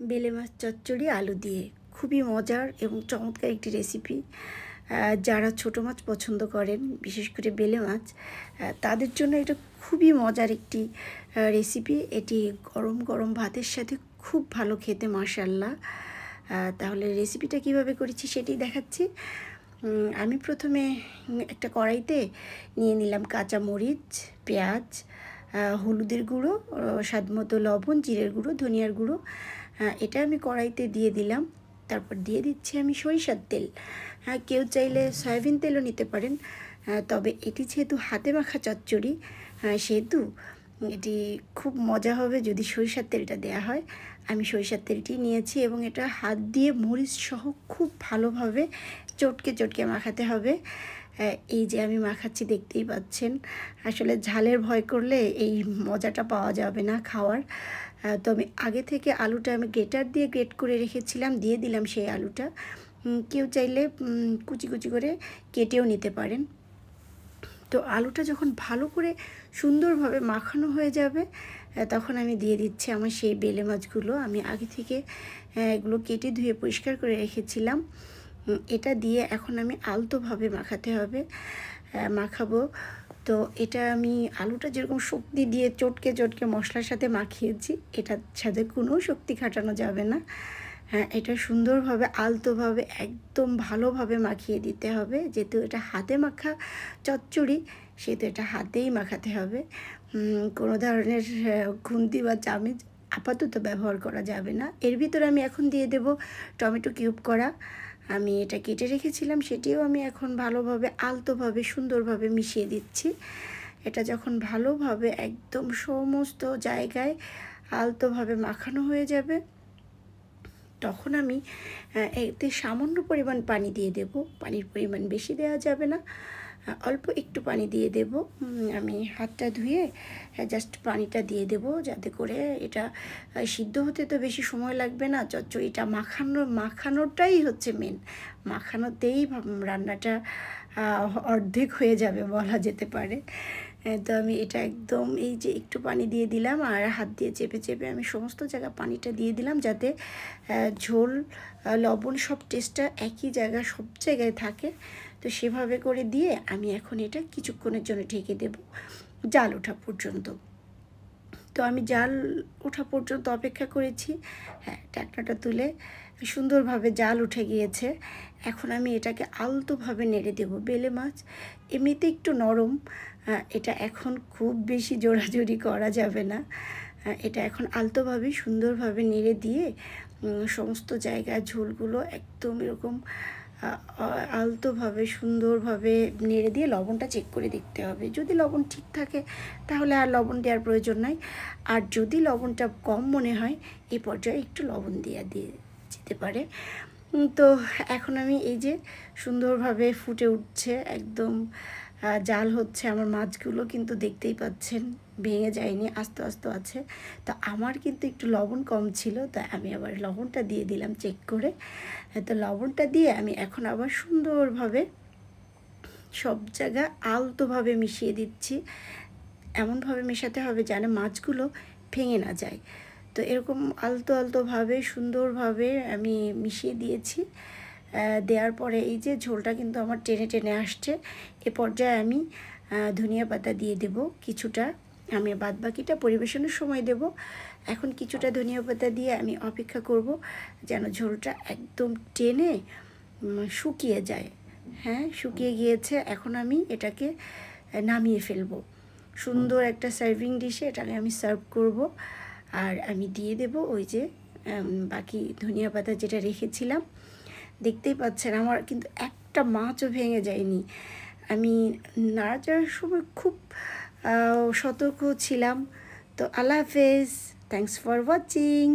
বেলে মাছ চচ্চড়ি আলু দিয়ে খুবই মজার এবং চমৎকার একটি রেসিপি। যারা ছোটো মাছ পছন্দ করেন, বিশেষ করে বেলে মাছ, তাদের জন্য এটা খুবই মজার একটি রেসিপি। এটি গরম গরম ভাতের সাথে খুব ভালো খেতে, মাশাআল্লাহ। তাহলে রেসিপিটা কিভাবে করেছি সেটি দেখাচ্ছি। আমি প্রথমে একটা কড়াইতে নিয়ে নিলাম কাঁচা মরিচ, পেঁয়াজ, হলুদের গুঁড়ো, স্বাদমতো লবণ, জিরের গুঁড়ো, ধনিয়ার গুঁড়ো। এটা আমি কড়াইতে দিয়ে দিলাম। তারপর দিয়ে দিচ্ছি আমি সরিষার তেল। কেউ চাইলে সয়াবিন তেলও নিতে পারেন, তবে এটি যেহেতু হাতে মাখা চচ্চড়ি, সেহেতু এটি খুব মজা হবে যদি সরিষার তেলটা দেওয়া হয়। আমি সরিষার তেলটি নিয়েছি এবং এটা হাত দিয়ে মরিচ সহ খুব ভালোভাবে চটকে চটকে মাখাতে হবে। এই যে আমি মাখাচ্ছি, দেখতেই পাচ্ছেন। আসলে ঝালের ভয় করলে এই মজাটা পাওয়া যাবে না খাওয়ার। তো আমি আগে থেকে আলুটা আমি গ্রেটার দিয়ে গ্রেট করে রেখেছিলাম, দিয়ে দিলাম সেই আলুটা। কেউ চাইলে কুচি কুচি করে কেটেও নিতে পারেন। তো আলুটা যখন ভালো করে সুন্দরভাবে মাখানো হয়ে যাবে, তখন আমি দিয়ে দিচ্ছি আমার সেই বেলে মাছগুলো। আমি আগে থেকে এগুলো কেটে ধুয়ে পরিষ্কার করে রেখেছিলাম। এটা দিয়ে এখন আমি আলতোভাবে মাখাতে হবে, মাখাবো। তো এটা আমি আলুটা যেরকম শক্তি দিয়ে চটকে চটকে মশলার সাথে মাখিয়েছি, এটার সাথে কোনো শক্তি খাটানো যাবে না। এটা সুন্দরভাবে আলতোভাবে একদম ভালোভাবে মাখিয়ে দিতে হবে। যেহেতু এটা হাতে মাখা চচ্চড়ি, সেহেতু এটা হাতেই মাখাতে হবে। কোনো ধরনের খুন্তি বা চামচ আপাতত ব্যবহার করা যাবে না। এর ভিতরে আমি এখন দিয়ে দেব টমেটো কিউব করা। আমি এটা কেটে রেখেছিলাম, সেটিও আমি এখন ভালোভাবে আলতোভাবে সুন্দরভাবে মিশিয়ে দিচ্ছি। এটা যখন ভালোভাবে একদম সমস্ত জায়গায় আলতোভাবে মাখানো হয়ে যাবে, তখন আমি এতে সামান্য পরিমাণ পানি দিয়ে দেব। পানির পরিমাণ বেশি দেওয়া যাবে না, অল্প একটু পানি দিয়ে দেব। আমি হাতটা ধুয়ে জাস্ট পানিটা দিয়ে দেব, যাতে করে এটা সিদ্ধ হতে তো বেশি সময় লাগবে না। চচ্চড়িটা মাখানোটাই হচ্ছে মেন। মাখানোতেই রান্নাটা অর্ধেক হয়ে যাবে বলা যেতে পারে। তো আমি এটা একদম এই যে একটু পানি দিয়ে দিলাম, আর হাত দিয়ে চেপে চেপে আমি সমস্ত জায়গায় পানিটা দিয়ে দিলাম, যাতে ঝোল, লবণ সব টেস্টটা একই জায়গায় সব জায়গায় থাকে। তো সেভাবে করে দিয়ে আমি এখন এটা কিছুক্ষণের জন্য ঢেকে দেব, জাল ওঠা পর্যন্ত। তো আমি জাল ওঠা পর্যন্ত অপেক্ষা করেছি। ঢাকনাটা তুলে সুন্দরভাবে জাল উঠে গিয়েছে। এখন আমি এটাকে আলতোভাবে নেড়ে দেব। বেলে মাছ এমনিতে একটু নরম, এটা এখন খুব বেশি জোড়াজোড়ি করা যাবে না। এটা এখন আলতোভাবে সুন্দরভাবে নেড়ে দিয়ে সমস্ত জায়গায় ঝোলগুলো একদম এরকম আলতোভাবে সুন্দরভাবে নেড়ে দিয়ে লবণটা চেক করে দেখতে হবে। যদি লবণ ঠিক থাকে তাহলে আর লবণ দেওয়ার প্রয়োজন নাই, আর যদি লবণটা কম মনে হয় এই পর্যায়ে একটু লবণ দিয়ে যেতে পারে। তো এখন আমি এই যে সুন্দরভাবে ফুটে উঠছে, একদম জাল হচ্ছে। আমার মাছগুলো কিন্তু দেখতেই পাচ্ছেন ভেঙে যায়নি, আস্তে আস্তে আছে। তো আমার কিন্তু একটু লবণ কম ছিল, তাই আমি আবার লবণটা দিয়ে দিলাম চেক করে। তো লবণটা দিয়ে আমি এখন আবার সুন্দরভাবে সব জায়গা আলতোভাবে মিশিয়ে দিচ্ছি। এমনভাবে মেশাতে হবে যেন মাছগুলো ভেঙে না যায়। তো এরকম আলতো আলতোভাবে সুন্দরভাবে আমি মিশিয়ে দিয়েছি। দেওয়ার পরে এই যে ঝোলটা কিন্তু আমার টেনে টেনে আসছে। এ পর্যায়ে আমি ধনিয়া পাতা দিয়ে দেব কিছুটা। আমি বাদবাকিটা পরিবেশনের সময় দেব। এখন কিছুটা ধনিয়া পাতা দিয়ে আমি অপেক্ষা করব যেন ঝোলটা একদম টেনে শুকিয়ে যায়। শুকিয়ে গিয়েছে। এখন আমি এটাকে নামিয়ে ফেলবো। সুন্দর একটা সার্ভিং ডিশে এটাকে আমি সার্ভ করব। আর আমি দিয়ে দেব ওই যে বাকি ধনিয়া পাতা যেটা রেখেছিলাম। দেখতেই পাচ্ছেন আমার কিন্তু একটা মাছও ভেঙে যায়নি। আমি নাড়াচাড়ার সময় খুব সতর্ক ছিলাম। তো আল্লাহ হাফেজ, থ্যাংকস ফর ওয়াচিং।